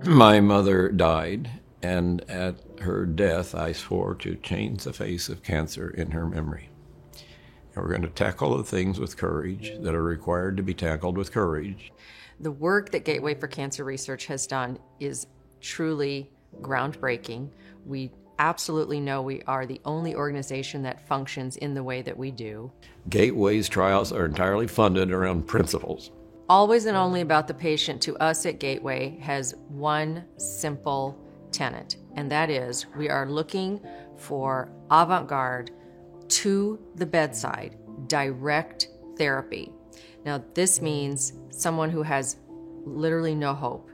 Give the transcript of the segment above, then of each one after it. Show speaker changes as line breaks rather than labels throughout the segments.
My mother died, and at her death, I swore to change the face of cancer in her memory. And we're going to tackle the things with courage that are required to be tackled with courage.
The work that Gateway for Cancer Research has done is truly groundbreaking. We absolutely know we are the only organization that functions in the way that we do.
Gateway's trials are entirely funded around principles.
Always and only about the patient to us at Gateway has one simple tenet, and that is we are looking for avant-garde, to the bedside, direct therapy. Now, this means someone who has literally no hope.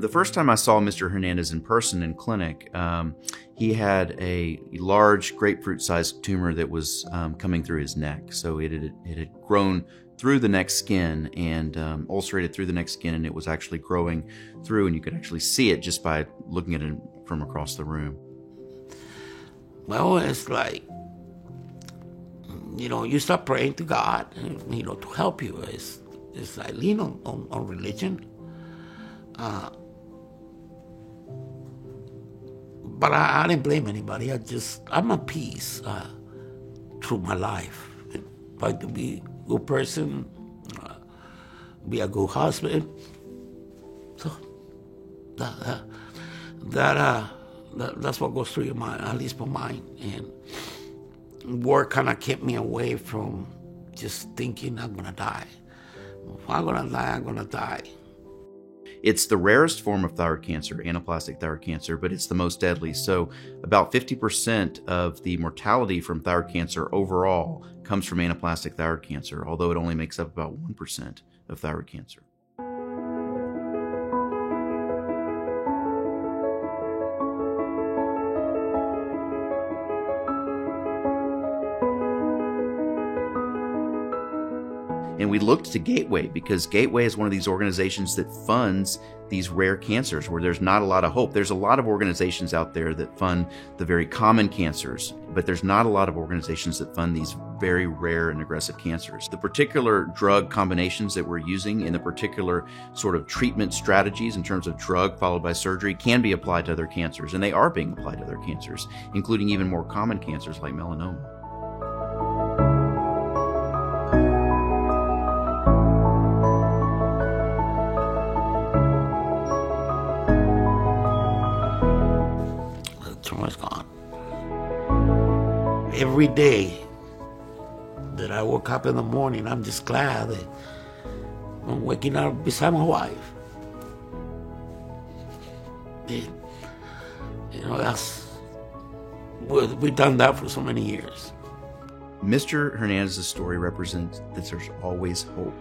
The first time I saw Mr. Hernandez in person in clinic, he had a large grapefruit-sized tumor that was coming through his neck. So it had grown through the neck skin and ulcerated through the neck skin, and it was actually growing through, and you could actually see it just by looking at it from across the room.
Well, it's like, you start praying to God, to help you. It's like lean on religion. But I didn't blame anybody. I'm at peace through my life. If I could be a good person, be a good husband. So that's what goes through your mind, at least my mind. And work kind of kept me away from just thinking I'm gonna die. If I'm gonna die, I'm gonna die.
It's the rarest form of thyroid cancer, anaplastic thyroid cancer, but it's the most deadly. So about 50% of the mortality from thyroid cancer overall comes from anaplastic thyroid cancer, although it only makes up about 1% of thyroid cancer. And we looked to Gateway because Gateway is one of these organizations that funds these rare cancers where there's not a lot of hope. There's a lot of organizations out there that fund the very common cancers, but there's not a lot of organizations that fund these very rare and aggressive cancers. The particular drug combinations that we're using and the particular sort of treatment strategies in terms of drug followed by surgery can be applied to other cancers, and they are being applied to other cancers, including even more common cancers like melanoma.
Tumor's gone. Every day that I woke up in the morning, I'm just glad that I'm waking up beside my wife. We've done that for so many years.
Mr. Hernandez's story represents that there's always hope,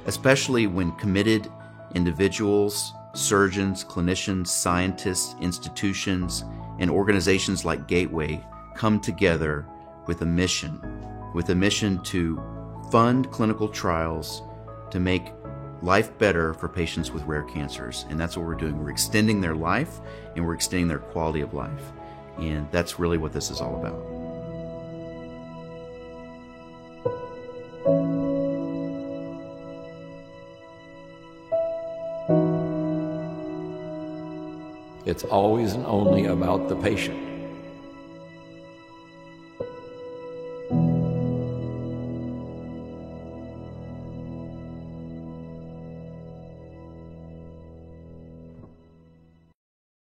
especially when committed individuals, surgeons, clinicians, scientists, institutions, and organizations like Gateway come together with a mission to fund clinical trials to make life better for patients with rare cancers. And that's what we're doing. We're extending their life and we're extending their quality of life. And that's really what this is all about.
It's always and only about the patient.